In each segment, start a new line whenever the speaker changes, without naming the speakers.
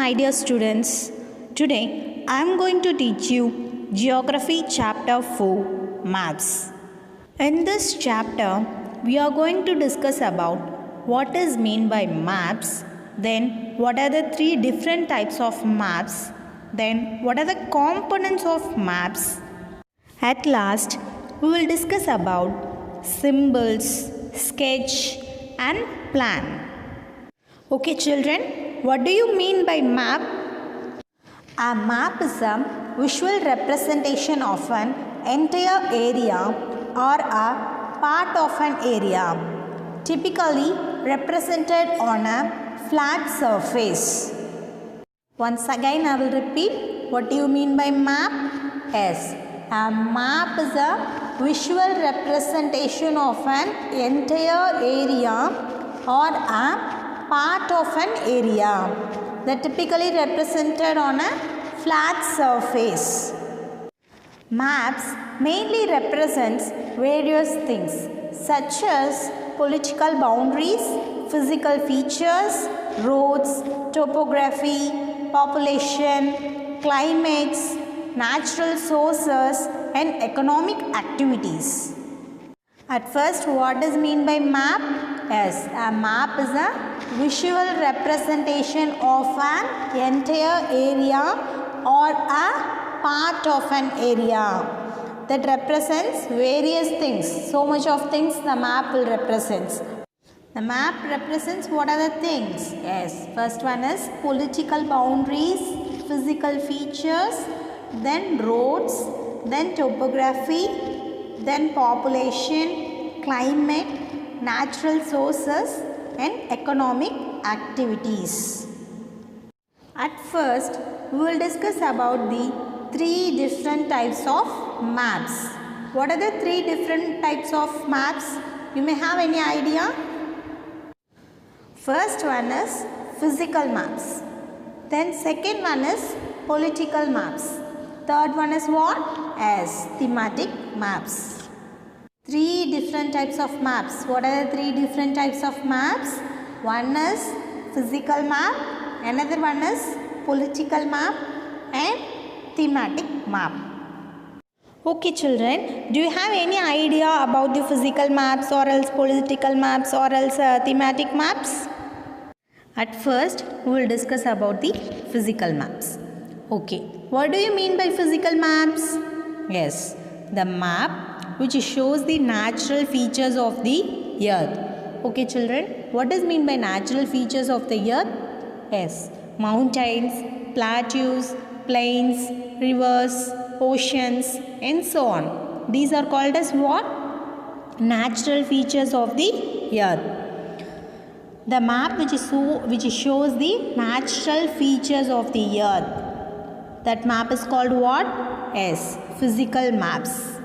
my dear students. Today I am going to teach you Geography Chapter 4 Maps. In this chapter we are going to discuss about what is meant by maps, then what are the three different types of maps, then what are the components of maps. At last we will discuss about symbols, sketch and plan. Okay children, what do you mean by map? A map is a visual representation of an entire area or a part of an area, typically represented on a flat surface. Once again I will repeat, what do you mean by map? Yes, a map is a visual representation of an entire area or a part of an area that typically represented on a flat surface. Maps mainly represents various things such as political boundaries, physical features, roads, topography, population, climates, natural sources and economic activities. At first, what is mean by map? Yes, a map is a visual representation of an entire area or a part of an area that represents various things. So much of things the map will represent. The map represents what are the things? Yes, first one is political boundaries, physical features, then roads, then topography, then population, climate, natural sources and economic activities. At first, we will discuss about the three different types of maps. What are the three different types of maps? You may have any idea? First one is physical maps. Then second one is political maps. Third one is what? As thematic maps. Three different types of maps. What are the three different types of maps? One is physical map, another one is political map and thematic map. Okay children, do you have any idea about the physical maps or else political maps or else thematic maps? At first, we will discuss about the physical maps. Okay, what do you mean by physical maps? Yes, the map which shows the natural features of the earth. Okay children, what does mean by natural features of the earth? Yes, mountains, plateaus, plains, rivers, oceans and so on. These are called as what? Natural features of the earth. The map which shows the natural features of the earth, that map is called what? Yes, physical maps.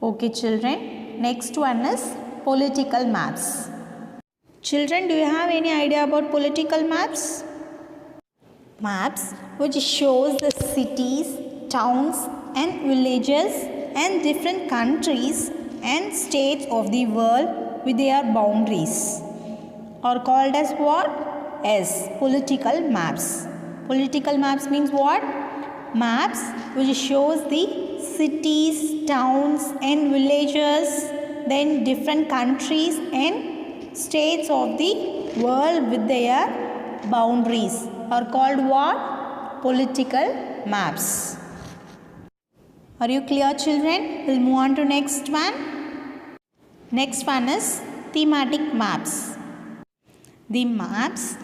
Okay children, next one is political maps. Children, do you have any idea about political maps? Maps which shows the cities, towns and villages and different countries and states of the world with their boundaries are called as what? As political maps. Political maps means what? Maps which shows the cities, towns and villages, then different countries and states of the world with their boundaries are called what? Political maps. Are you clear children? We'll move on to next one. Next one is thematic maps. The maps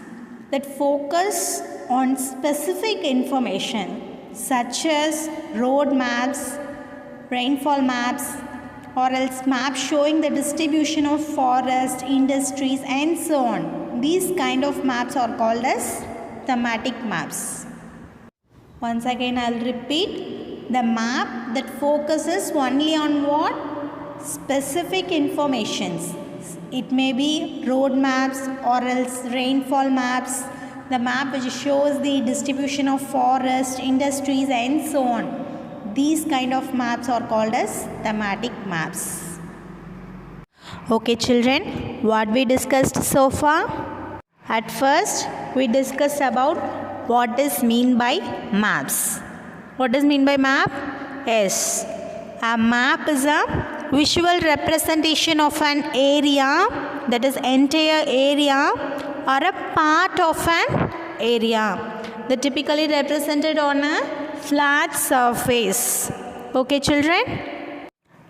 that focus on specific information such as road maps, rainfall maps or else maps showing the distribution of forest, industries and so on. These kind of maps are called as thematic maps. Once again I will repeat, the map that focuses only on what? Specific informations. It may be road maps or else rainfall maps, the map which shows the distribution of forest, industries and so on. These kind of maps are called as thematic maps. Okay children, what we discussed so far? At first, we discussed about what is mean by maps. What is mean by map? Yes, a map is a visual representation of an area, that is entire area or a part of an area, that typically represented on a flat surface. Okay children?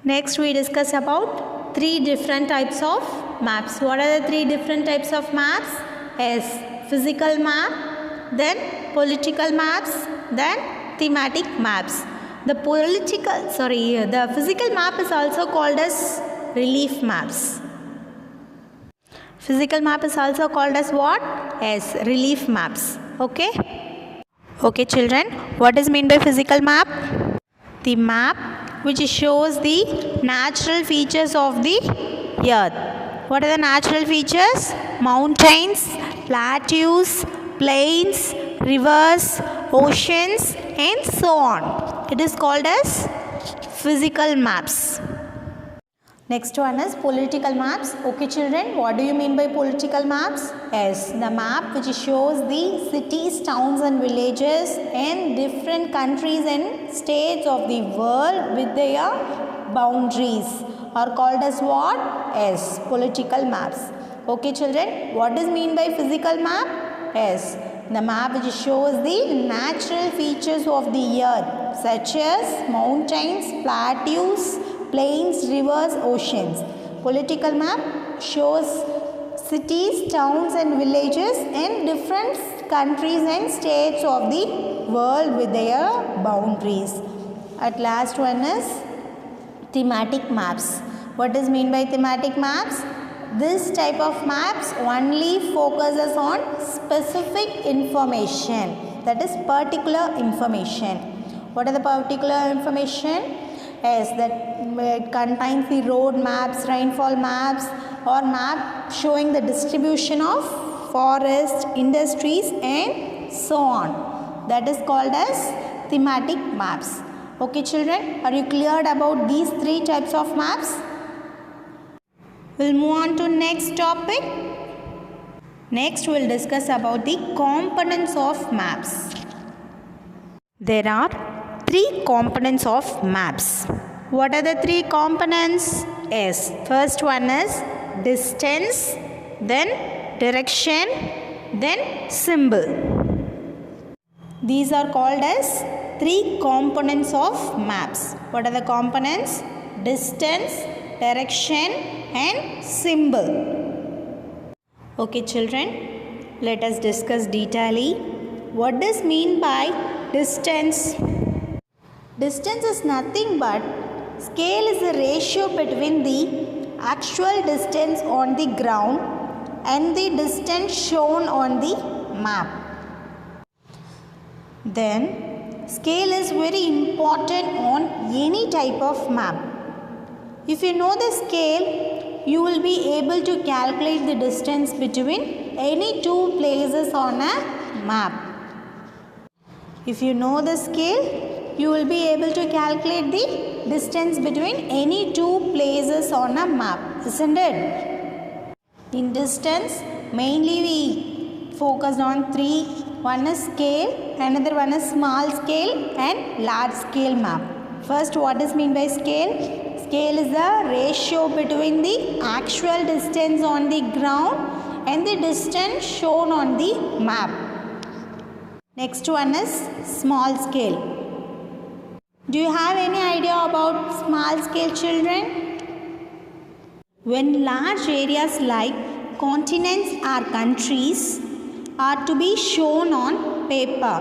Next we discuss about 3 different types of maps. What are the 3 different types of maps? Yes, physical map, then political maps, then thematic maps. The physical map is also called as relief maps. Physical map is also called as what? Yes, relief maps. Okay? Okay children, what is mean by physical map? The map which shows the natural features of the earth. What are the natural features? Mountains, plateaus, plains, rivers, oceans and so on. It is called as physical maps. Next one is political maps. Okay children, what do you mean by political maps? Yes, the map which shows the cities, towns and villages and different countries and states of the world with their boundaries are called as what? Yes, political maps. Okay children, what is mean by physical map? Yes, the map which shows the natural features of the earth such as mountains, plateaus, plains, rivers, oceans. Political map shows cities, towns and villages in different countries and states of the world with their boundaries. At last one is thematic maps. What is mean by thematic maps? This type of maps only focuses on specific information, that is particular information. What are the particular information? Yes, that it contains the road maps, rainfall maps or map showing the distribution of forest, industries and so on. That is called as thematic maps. Okay children, are you cleared about these 3 types of maps? We'll move on to next topic. Next we'll discuss about the components of maps. There are 3 components of maps. What are the 3 components? Yes, first one is distance, then direction, then symbol. These are called as 3 components of maps. What are the components? Distance, direction and symbol. Okay children, let us discuss detailedly. What does mean by distance? Distance is nothing but scale is a ratio between the actual distance on the ground and the distance shown on the map. Then scale is very important on any type of map. If you know the scale, you will be able to calculate the distance between any 2 places on a map. If you know the scale, you will be able to calculate the distance between any 2 places on a map, isn't it? In distance, mainly we focused on 3. One is scale, another one is small scale and large scale map. First, what is mean by scale? Scale is the ratio between the actual distance on the ground and the distance shown on the map. Next one is small scale. Do you have any idea about small scale children? When large areas like continents or countries are to be shown on paper,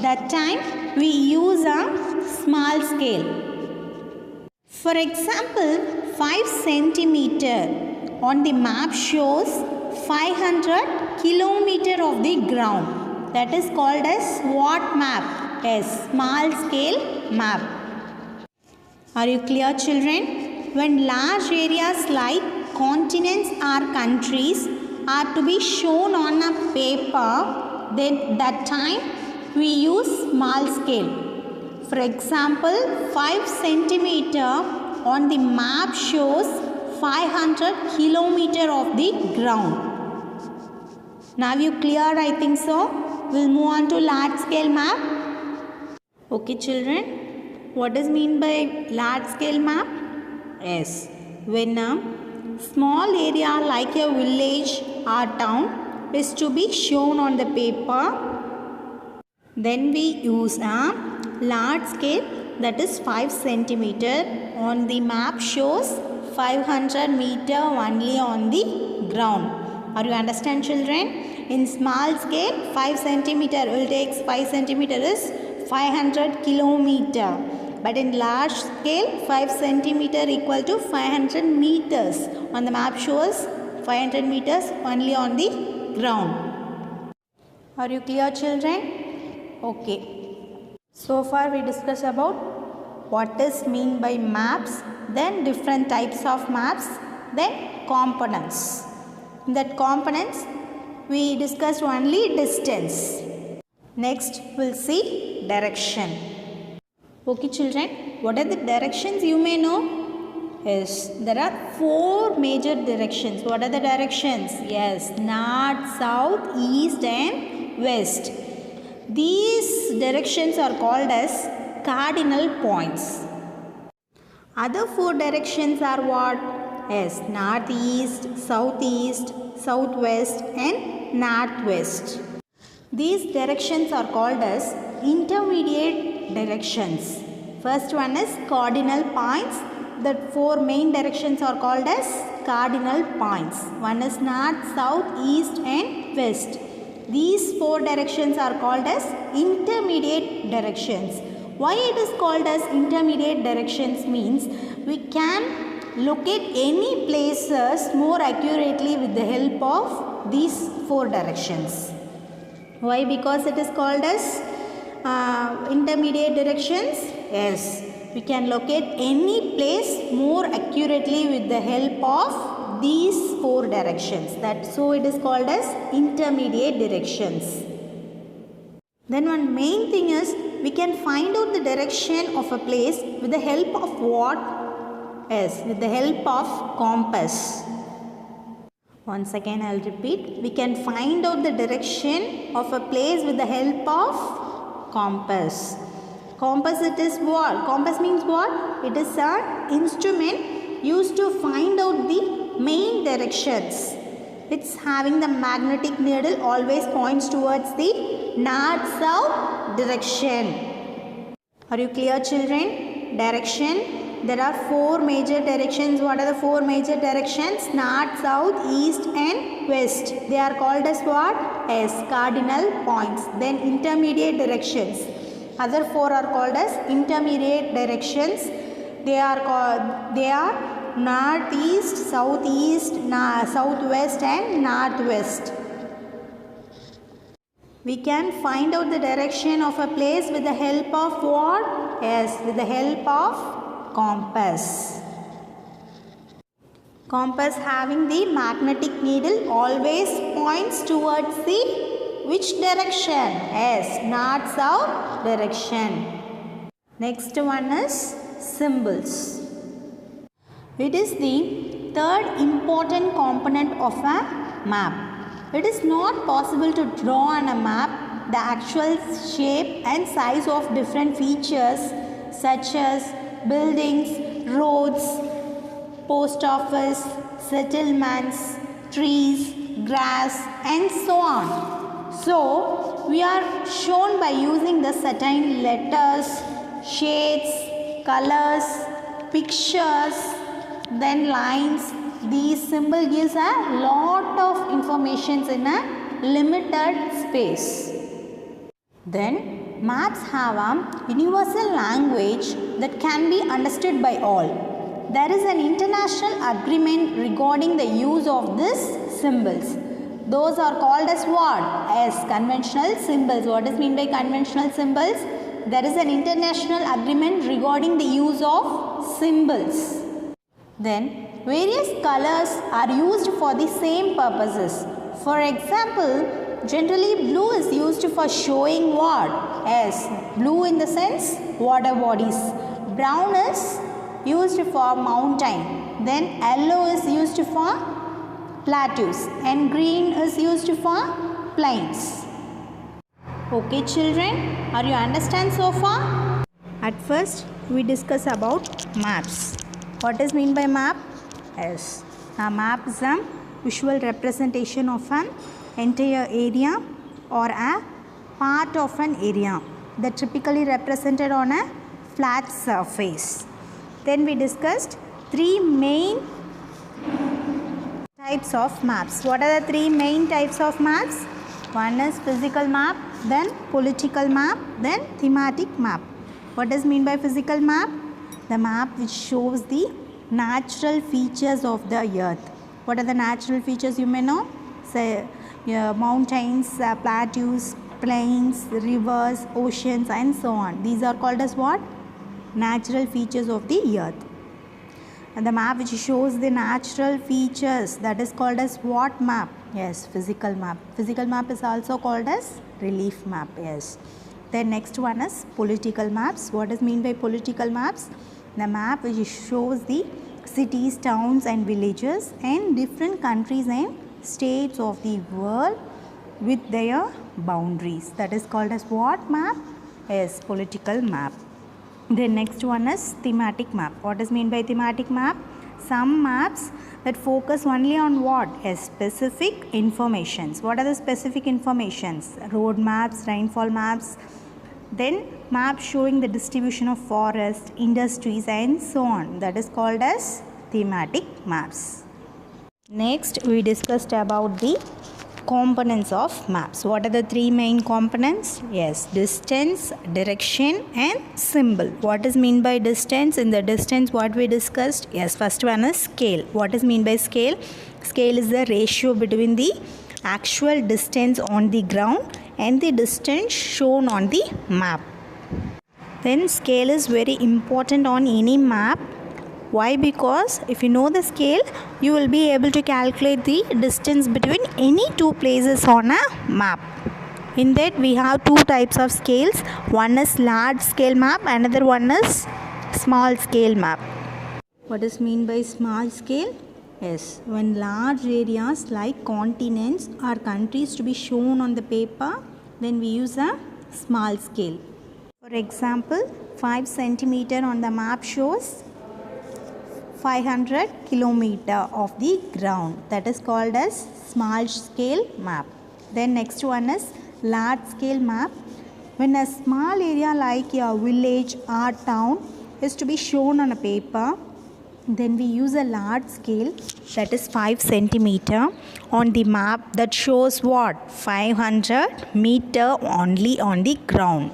that time we use a small scale. For example, 5 centimeter on the map shows 500 kilometer of the ground. That is called as what map? Yes, small scale map. Are you clear children? When large areas like continents or countries are to be shown on a paper, then that time we use small scale. For example, 5 centimeter on the map shows 500 kilometer of the ground. Now you clear, I think so. we'll move on to large scale map. Okay children, what is mean by large scale map? Yes, when a small area like a village or town is to be shown on the paper, then we use a large scale, that is 5 centimeter. On the map shows 500 meter only on the ground. Are you understand children? In small scale 5 centimeter will take 5 centimeter is 500 kilometer. But in large scale 5 centimeter equal to 500 meters. On the map shows 500 meters only on the ground. Are you clear children? Okay. So far we discussed about what is mean by maps, then different types of maps, then components. In that components we discussed only distance. Next we'll see direction. Okay children, what are the directions you may know? Yes, there are 4 major directions. What are the directions? Yes, north, south, east and west. These directions are called as cardinal points. Other 4 directions are what? Yes, northeast, southeast, southwest and northwest. These directions are called as intermediate directions. First one is cardinal points. The 4 main directions are called as cardinal points. One is north, south, east and west. These 4 directions are called as intermediate directions. Why it is called as intermediate directions means we can locate any places more accurately with the help of these 4 directions. Why? Because it is called as intermediate directions. Yes, we can locate any place more accurately with the help of these 4 directions. So it is called as intermediate directions. Then one main thing is we can find out the direction of a place with the help of what? Yes, with the help of compass. Once again I will repeat, we can find out the direction of a place with the help of compass. Compass it is what? Compass means what? It is an instrument used to find out the main directions. It's having the magnetic needle always points towards the north-south direction. Are you clear children? Direction. There are 4 major directions. What are the 4 major directions? North, south, east and west. They are called as what? As cardinal points. Then intermediate directions. Other 4 are called as intermediate directions. They are northeast, southeast, southwest and northwest. We can find out the direction of a place with the help of what? Yes, with the help of compass. Compass having the magnetic needle always points towards the which direction? Yes, north-south direction. Next one is symbols. It is the 3rd important component of a map. It is not possible to draw on a map the actual shape and size of different features such as buildings, roads, post office, settlements, trees, grass and so on. So, we are shown by using the certain letters, shades, colors, pictures, then lines. These symbol gives a lot of information in a limited space. Then maps have a universal language that can be understood by all. There is an international agreement regarding the use of these symbols. Those are called as what? As conventional symbols. What is meant by conventional symbols? There is an international agreement regarding the use of symbols. Then various colors are used for the same purposes. For example, generally blue is used for showing what? Yes, blue in the sense water bodies. Brown is used for mountain. Then yellow is used for plateaus and green is used for plains. Okay children, are you understand so far? At first we discuss about maps. What is mean by map? Yes, a map is a visual representation of an entire area or a part of an area that typically represented on a flat surface. Then we discussed three main types of maps. What are the three main types of maps? One is physical map, then political map, then thematic map. What does mean by physical map? The map which shows the natural features of the earth. What are the natural features you may know? Say mountains, plateaus, plains, rivers, oceans and so on. These are called as what? Natural features of the earth. And the map which shows the natural features, that is called as what map? Yes, physical map. Physical map is also called as relief map. Yes. Then next one is political maps. What does mean by political maps? The map which shows the cities, towns and villages and different countries and states of the world with their boundaries. That is called as what map? Yes, political map. The next one is thematic map. What does mean by thematic map? Some maps that focus only on what? Yes, specific informations. What are the specific informations? Road maps, rainfall maps, then maps showing the distribution of forest, industries and so on. That is called as thematic maps. Next we discussed about the components of maps. What are the three main components? Yes, distance, direction and symbol. What is mean by distance? In the distance what we discussed? Yes, first one is scale. What is mean by scale? Scale is the ratio between the actual distance on the ground and the distance shown on the map. Then scale is very important on any map. Why? Because if you know the scale, you will be able to calculate the distance between any two places on a map. In that we have two types of scales. One is large scale map, another one is small scale map. What is mean by small scale? Yes, when large areas like continents or countries to be shown on the paper, then we use a small scale. For example, 5 centimeter on the map shows 500 kilometer of the ground. That is called as small scale map. Then next one is large scale map. When a small area like a village or town is to be shown on a paper, then we use a large scale, that is 5 centimeter on the map that shows what? 500 meter only on the ground.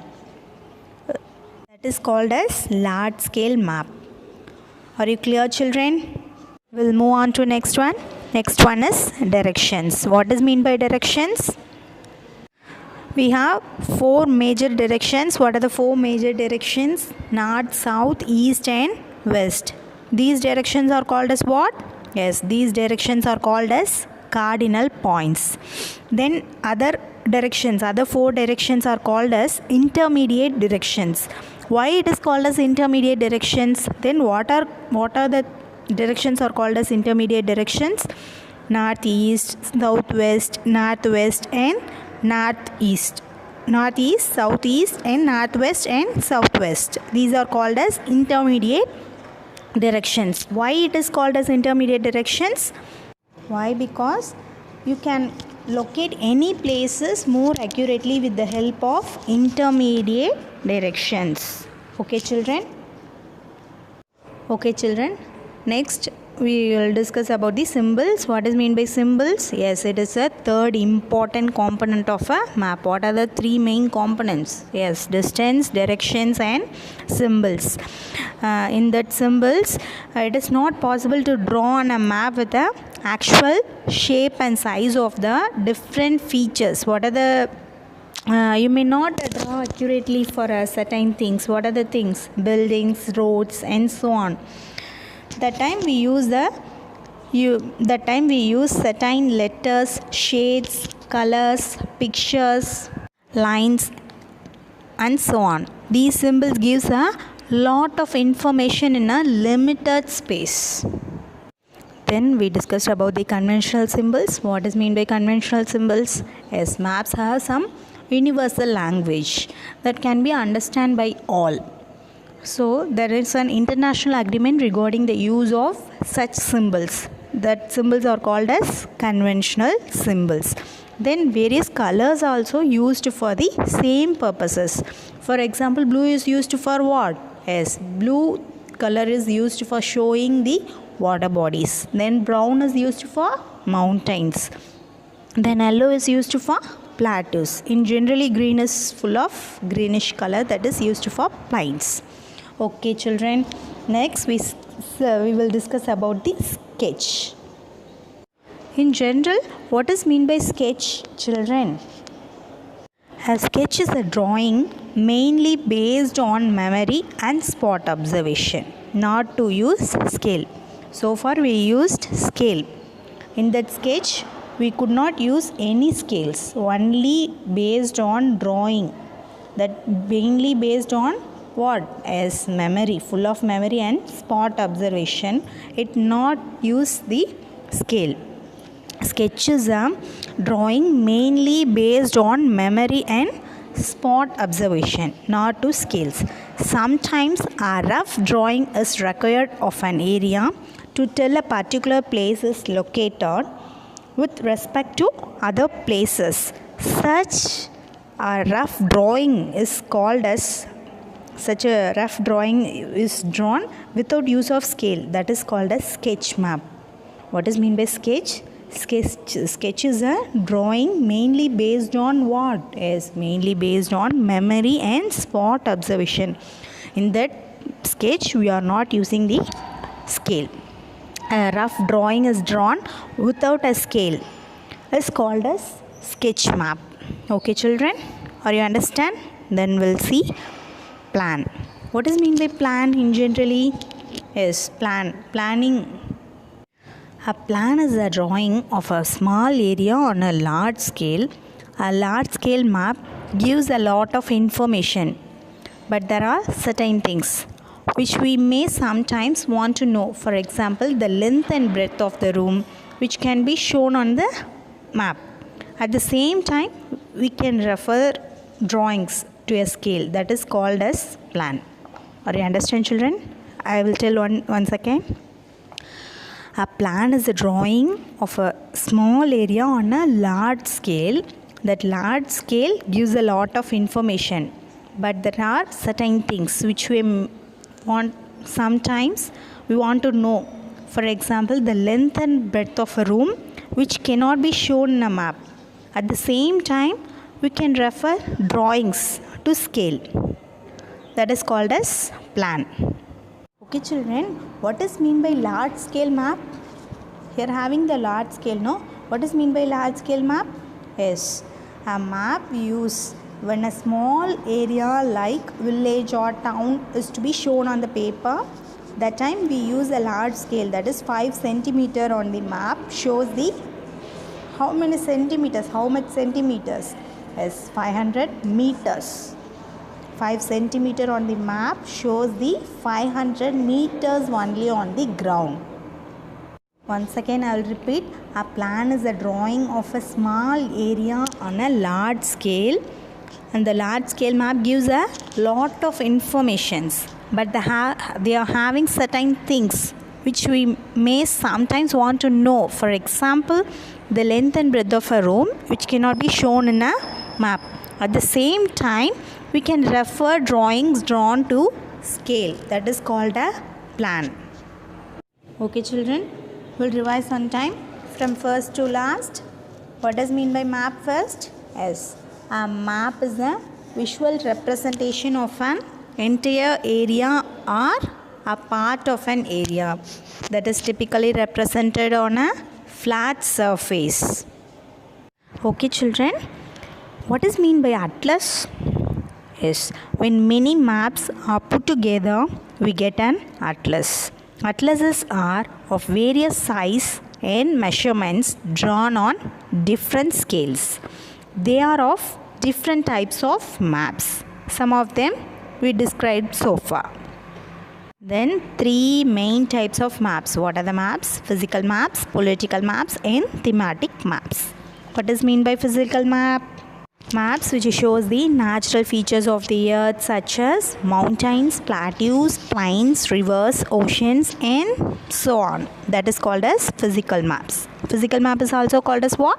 That is called as large scale map. Are you clear children? We'll move on to next one. Next one is directions. What does mean by directions? We have 4 major directions. What are the 4 major directions? North, south, east and west. These directions are called as what? Yes, these directions are called as cardinal points. Then other 4 directions are called as intermediate directions. Why it is called as intermediate directions? Then what are the directions are called as intermediate directions? Northeast, southwest, northwest and northeast. Northeast, southeast and northwest and southwest. These are called as intermediate directions. Why it is called as intermediate directions? Why? Because you can locate any places more accurately with the help of intermediate directions. Okay children? Okay children. Next we will discuss about the symbols. What is mean by symbols? Yes, it is a third important component of a map. What are the 3 main components? Yes, distance, directions and symbols. In that symbols, it is not possible to draw on a map with the actual shape and size of the different features. What are the you may not draw accurately for certain things. What are the things? Buildings, roads and so on. That time we use certain letters, shades, colors, pictures, lines and so on. These symbols gives a lot of information in a limited space. Then we discussed about the conventional symbols. What is mean by conventional symbols? Yes, maps have some universal language that can be understood by all. So there is an international agreement regarding the use of such symbols. That symbols are called as conventional symbols. Then various colors are also used for the same purposes. For example, blue is used for what? Yes, blue color is used for showing the water bodies. Then brown is used for mountains. Then yellow is used for plateaus. In generally green is full of greenish color, that is used for plains. Okay children, next we will discuss about the sketch. In general, what is mean by sketch, children? A sketch is a drawing mainly based on memory and spot observation, not to use scale. So far we used scale. In that sketch, we could not use any scales, only based on drawing. That mainly based on what? As memory, full of memory and spot observation. It not use the scale. Sketch is a drawing mainly based on memory and spot observation, not to scales. Sometimes a rough drawing is required of an area to tell a particular place is located with respect to other places. Such a rough drawing is called as such a rough drawing is drawn without use of scale, that is called as sketch map. What is mean by sketch? Sketch is a drawing mainly based on what? Is mainly based on memory and spot observation. In that sketch we are not using the scale. A rough drawing is drawn without a scale is called as sketch map. Okay children, are you understand? Then we'll see plan. What is mean by plan in generally? Yes, planning. A plan is a drawing of a small area on a large scale. A large scale map gives a lot of information, but there are certain things which we may sometimes want to know. For example, the length and breadth of the room, which can be shown on the map. At the same time, we can refer drawings to a scale, that is called as plan. Are you understand children? I will tell once again. A plan is a drawing of a small area on a large scale. That large scale gives a lot of information, but there are certain things which we want, sometimes we want to know. For example, the length and breadth of a room, which cannot be shown in a map. At the same time, we can refer drawings to scale, that is called as plan. Okay children, what is mean by large scale map? Here having the large scale, no? What is mean by large scale map? Yes, a map used when a small area like village or town is to be shown on the paper. That time we use a large scale, that is 5 centimeter on the map shows the how many centimeters, how much centimeters? Yes, 500 meters. 5 centimeter on the map shows the 500 meters only on the ground. Once again I will repeat, a plan is a drawing of a small area on a large scale, and the large scale map gives a lot of informations, but they are having certain things which we may sometimes want to know. For example, the length and breadth of a room, which cannot be shown in a map. At the same time, we can refer drawings drawn to scale, that is called a plan. Okay children, we'll revise on time from first to last. What does mean by map first? Yes, a map is a visual representation of an entire area or a part of an area that is typically represented on a flat surface. Okay children, what is mean by atlas? Yes, when many maps are put together, we get an atlas. Atlases are of various size and measurements drawn on different scales. They are of different types of maps. Some of them we described so far. Then 3 main types of maps. What are the maps? Physical maps, political maps and thematic maps. What does mean by physical map?
Maps which shows the natural features of the earth such as mountains, plateaus, plains, rivers, oceans and so on. That is called as physical maps. Physical map is also called as what?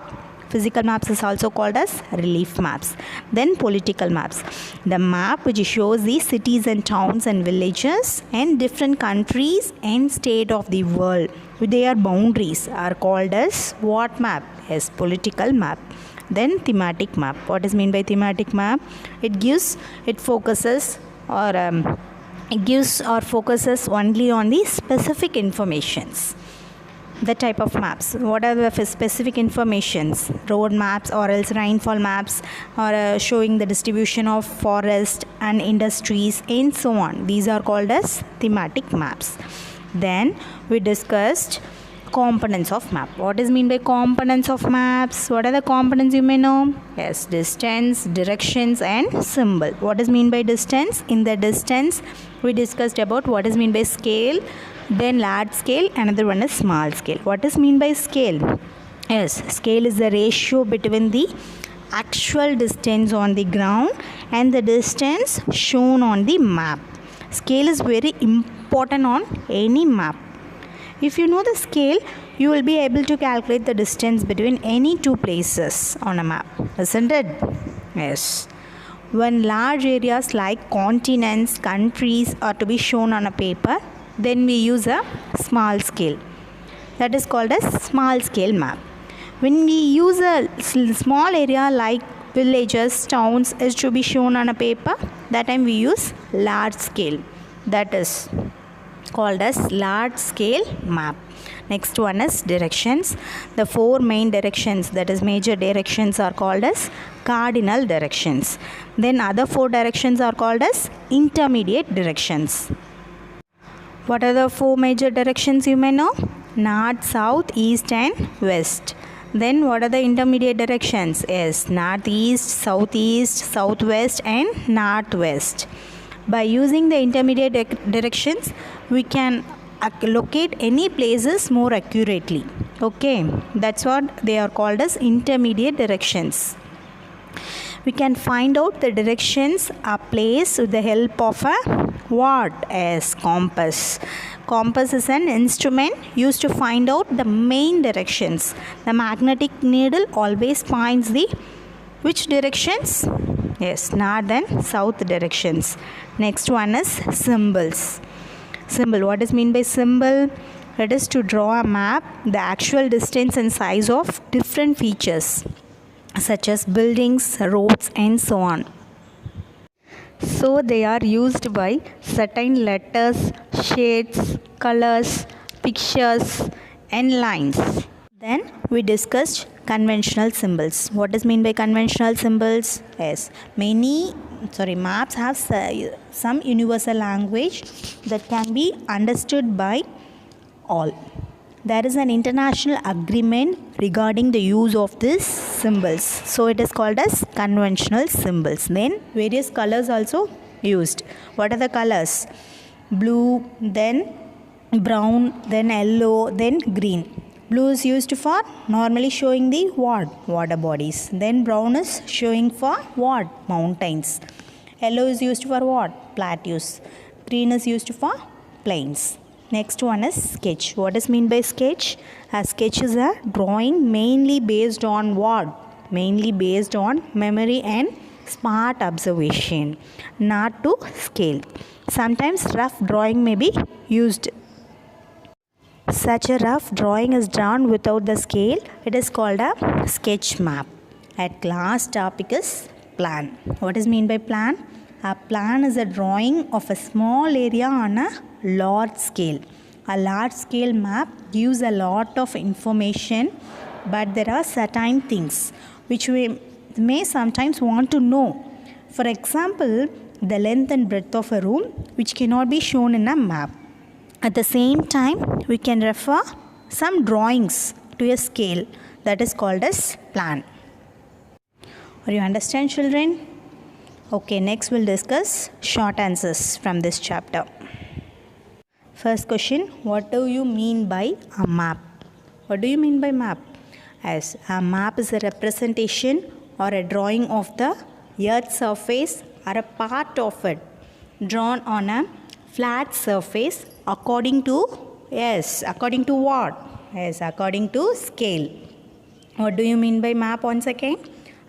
Physical maps is also called as relief maps. Then political maps. The map which shows the cities and towns and villages and different countries and state of the world. Their boundaries are called as what map? Yes, political map. Then thematic map. What is mean by thematic map? It focuses only on the specific informations. The type of maps. What are the specific informations? Road maps or else rainfall maps, or showing the distribution of forest and industries and so on. These are called as thematic maps. Then we discussed components of map. What is mean by components of maps? What are the components you may know? Yes, distance, directions and symbol. What is mean by distance? In the distance we discussed about what is mean by scale, then large scale, another one is small scale. What is mean by scale? Yes, scale is the ratio between the actual distance on the ground and the distance shown on the map. Scale is very important on any map. If you know the scale, you will be able to calculate the distance between any two places on a map, isn't it? Yes. When large areas like continents, countries are to be shown on a paper, then we use a small scale. That is called as small scale map. When we use a small area like villages, towns is to be shown on a paper, that time we use large scale. That is called as large scale map. Next one is directions. The four main directions, that is major directions, are called as cardinal directions. Then other four directions are called as intermediate directions. What are the four major directions you may know? North, south, east and west. Then what are the intermediate directions? Yes, northeast, southeast, southwest and northwest. By using the intermediate directions, we can locate any places more accurately. Okay, that's what they are called as intermediate directions. We can find out the directions are placed with the help of a what? As compass. Compass is an instrument used to find out the main directions. The magnetic needle always points the which directions? Yes, north and south directions. Next one is symbols. Symbol. What is mean by symbol? It is to draw a map, the actual distance and size of different features such as buildings, roads and so on. So they are used by certain letters, shades, colors, pictures and lines. Then we discussed conventional symbols. What does mean by conventional symbols? Yes, maps have some universal language that can be understood by all. There is an international agreement regarding the use of these symbols. So it is called as conventional symbols. Then various colors also used. What are the colors? Blue, then brown, then yellow, then green. Blue is used for normally showing the what? Water bodies. Then brown is showing for what? Mountains. Yellow is used for what? Plateaus. Green is used for plains. Next one is sketch. What is mean by sketch? A sketch is a drawing mainly based on what? Mainly based on memory and smart observation, not to scale. Sometimes rough drawing may be used. Such a rough drawing is drawn without the scale. It is called a sketch map. At last topic is plan. What is mean by plan? A plan is a drawing of a small area on a large scale. A large scale map gives a lot of information, but there are certain things which we may sometimes want to know. For example, the length and breadth of a room, which cannot be shown in a map. At the same time, we can refer some drawings to a scale, that is called as plan. Are you understand, children? Okay, next we'll discuss short answers from this chapter. First question, what do you mean by a map? What do you mean by map? As a map is a representation or a drawing of the earth's surface or a part of it drawn on a flat surface according to, yes, according to what? Yes, according to scale. What do you mean by map once again?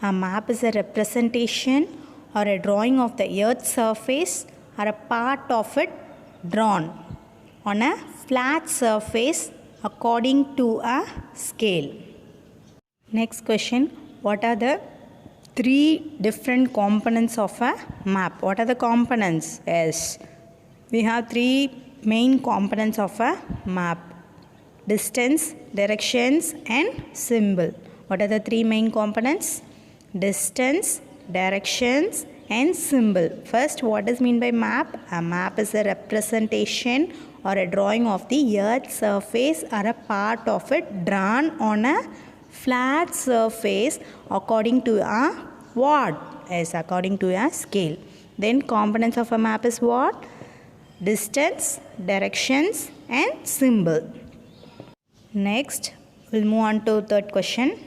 A map is a representation or a drawing of the earth's surface or a part of it drawn on a flat surface according to a scale. Next question, what are the three different components of a map? What are the components? Yes, we have three main components of a map: distance, directions and symbol. What are the three main components? Distance, directions and symbol. First, what is mean by map? A map is a representation or a drawing of the earth's surface or a part of it drawn on a flat surface according to a what? Yes, according to a scale. Then components of a map is what? Distance, directions and symbol. Next, we'll move on to third question.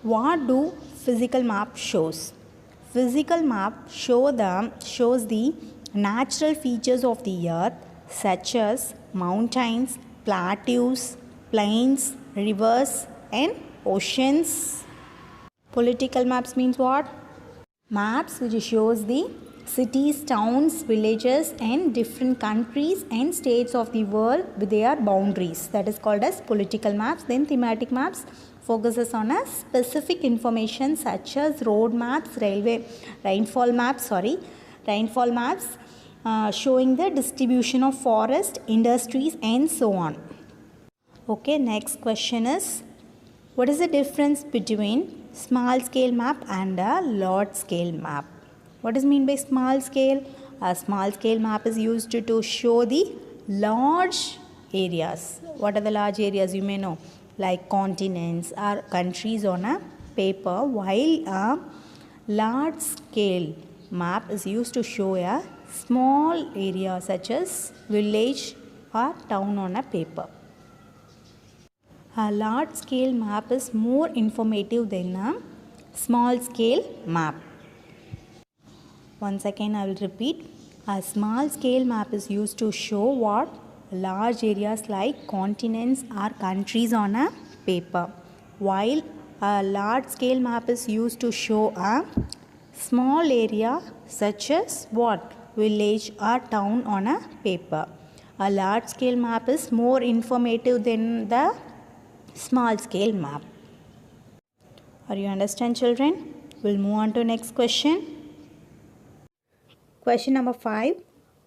What do physical map shows? Physical map shows the natural features of the earth such as mountains, plateaus, plains, rivers and oceans. Political maps means what? Maps which shows the cities, towns, villages and different countries and states of the world with their boundaries. That is called as political maps. Then thematic maps focuses on a specific information such as road maps, rainfall maps showing the distribution of forest, industries and so on. Okay, next question is, what is the difference between small scale map and a large scale map? What is mean by small scale? A small scale map is used to show the large areas. What are the large areas? You may know, like continents or countries on a paper, while a large scale map is used to show a small area such as village or town on a paper. A large scale map is more informative than a small scale map. Once again I will repeat. A small scale map is used to show what? Large areas like continents or countries on a paper, while a large scale map is used to show a small area such as what? Village or town on a paper. A large scale map is more informative than the small scale map. Are you understand, children? We'll move on to next question. Question number 5.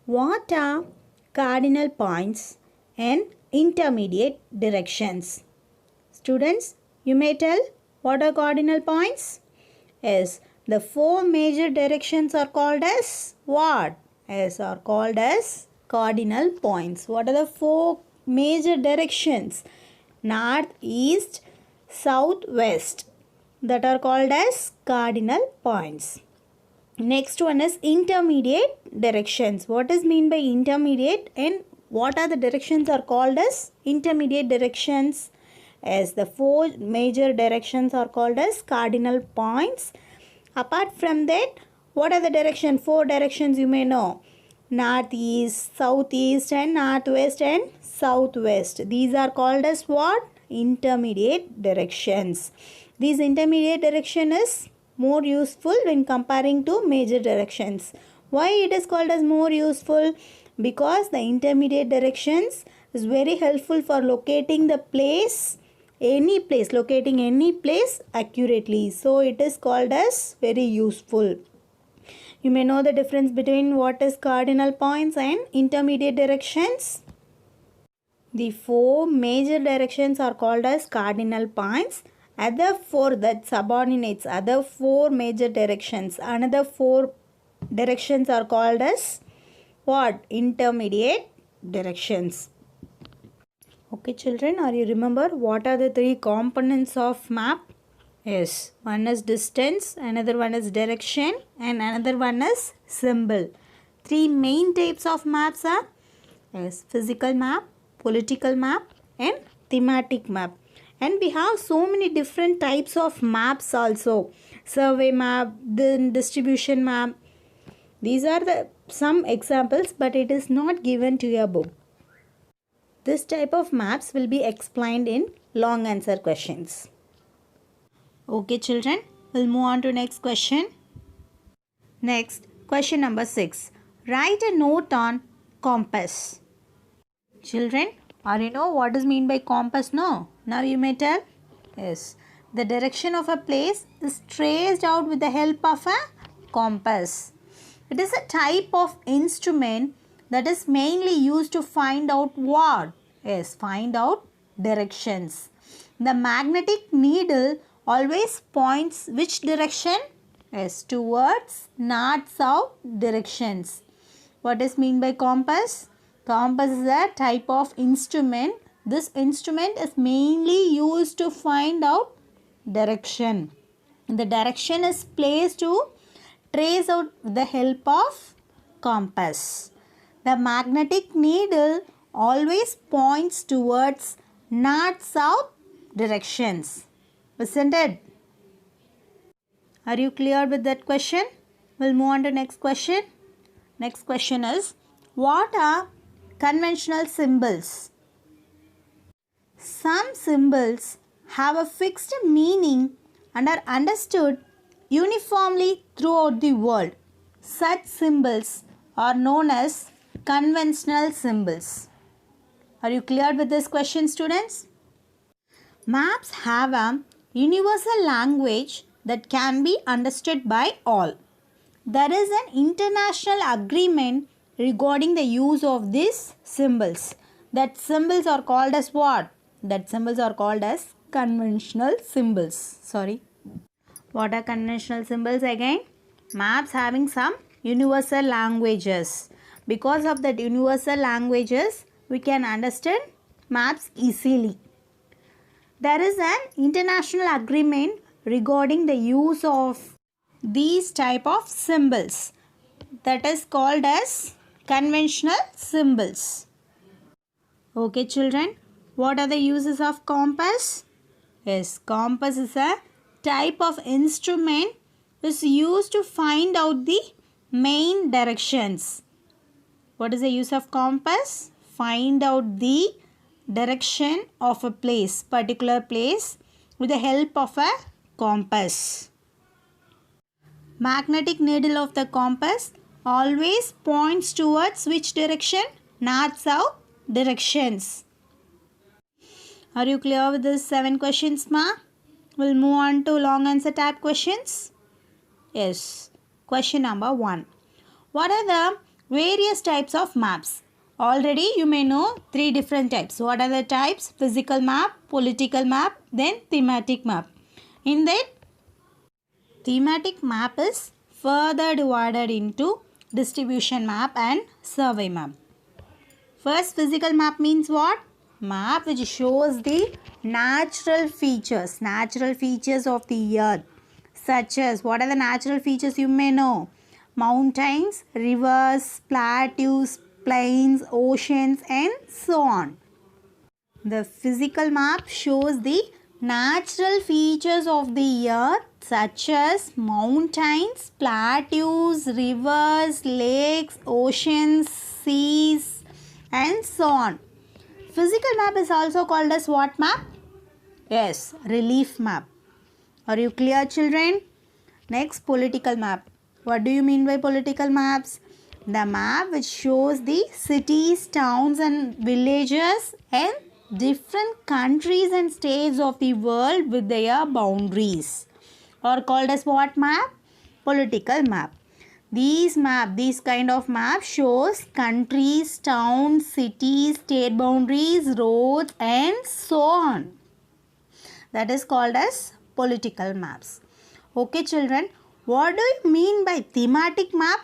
What are cardinal points and intermediate directions? Students, you may tell what are cardinal points? Yes, the 4 major directions are called as what? Yes, are called as cardinal points. What are the 4 major directions? North, east, south, west, that are called as cardinal points. Next one is intermediate directions. What is mean by intermediate and what are the directions are called as intermediate directions? As the 4 major directions are called as cardinal points. Apart from that, what are the directions? 4 directions you may know. Northeast, southeast and northwest and southwest. These are called as what? Intermediate directions. These intermediate direction is more useful when comparing to major directions. Why it is called as more useful? Because the intermediate directions is very helpful for locating the place, locating any place accurately. So it is called as very useful. You may know the difference between what is cardinal points and intermediate directions. The 4 major directions are called as cardinal points. Other 4 that subordinates other 4 major directions. Another 4 directions are called as what? Intermediate directions. Okay, children, are you remember what are the 3 components of map? Yes, one is distance, another one is direction and another one is symbol. 3 main types of maps are, yes, physical map, political map and thematic map.
And we have so many different types of maps also. Survey map, then distribution map. These are the some examples, but it is not given to your book. This type of maps will be explained in long answer questions. Okay children, we'll move on to next question. Next, question number 6. Write a note on compass. Children, are you know what is mean by compass? No? Now you may tell. Yes. The direction of a place is traced out with the help of a compass. It is a type of instrument that is mainly used to find out what? Yes, find out directions. The magnetic needle always points which direction? Yes, towards north-south directions. What is mean by compass? Compass is a type of instrument. This instrument is mainly used to find out direction. The direction is placed to trace out with the help of compass. The magnetic needle always points towards north-south directions. Isn't it? Are you clear with that question? We'll move on to next question. Next question is, what are conventional symbols? Some symbols have a fixed meaning and are understood uniformly throughout the world. Such symbols are known as conventional symbols. Are you clear with this question, students? Maps have a universal language that can be understood by all. There is an international agreement regarding the use of these symbols. That symbols are called as what? That symbols are called as conventional symbols. Sorry. What are conventional symbols again? Maps having some universal languages. Because of that universal languages, we can understand maps easily. There is an international agreement regarding the use of these type of symbols. That is called as conventional symbols. Okay children, what are the uses of compass? Yes, compass is a type of instrument is used to find out the main directions. What is the use of compass? Find out the direction of a place, particular place, with the help of a compass. Magnetic needle of the compass always points towards which direction? North-south directions. Are you clear with these 7 questions, ma? We'll move on to long answer type questions. Yes. Question number 1. What are the various types of maps? Already you may know 3 different types. What are the types? Physical map, political map, then thematic map. In that, thematic map is further divided into distribution map and survey map. First, physical map means what? Map which shows the natural features of the earth. Such as, what are the natural features you may know? Mountains, rivers, plateaus, plains, oceans and so on. The physical map shows the natural features of the earth such as mountains, plateaus, rivers, lakes, oceans, seas and so on. Physical map is also called as what map? Yes, relief map. Are you clear children? Next, political map. What do you mean by political maps? The map which shows the cities, towns and villages and different countries and states of the world with their boundaries are called as what map? Political map. These kind of map shows countries, towns, cities, state boundaries, roads and so on. That is called as political maps. Okay children, what do you mean by thematic map?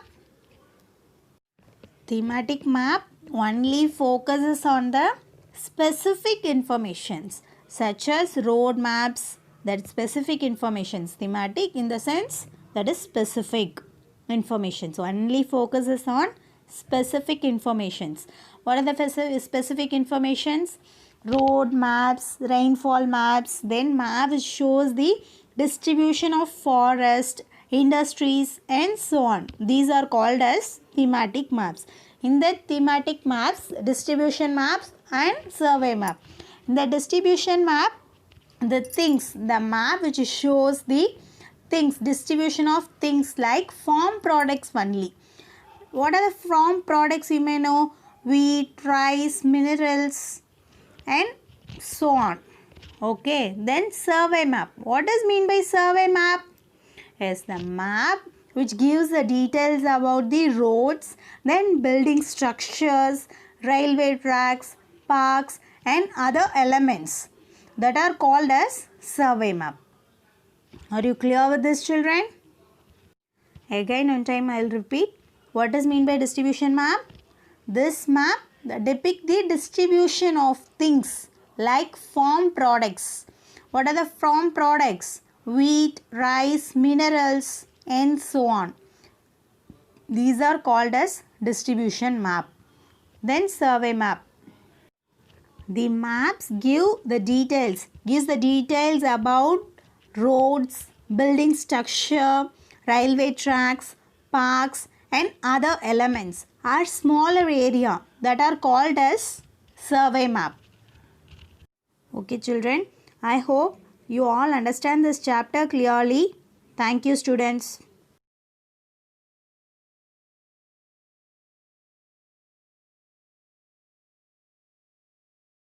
Thematic map only focuses on the specific informations such as road maps, that specific informations. Thematic in the sense that is specific information. So only focuses on specific informations. What are the specific informations? road maps, rainfall maps, then map which shows the distribution of forest, industries and so on. These are called as thematic maps. In the thematic maps, distribution maps and survey map. In the distribution map, the map which shows the things, distribution of things like farm products only. What are the farm products you may know? Wheat, rice, minerals and so on. Okay, then survey map. What does mean by survey map? Yes, the map which gives the details about the roads, then building structures, railway tracks, parks and other elements that are called as survey map. Are you clear with this, children? Again one time I will repeat. What does mean by distribution map? This map depicts the distribution of things like farm products. What are the farm products? Wheat, rice, minerals and so on. These are called as distribution map. Then survey map. The maps gives the details about roads, building structure, railway tracks, parks and other elements are smaller area that are called as survey map. Okay children, I hope you all understand this chapter clearly. Thank you students.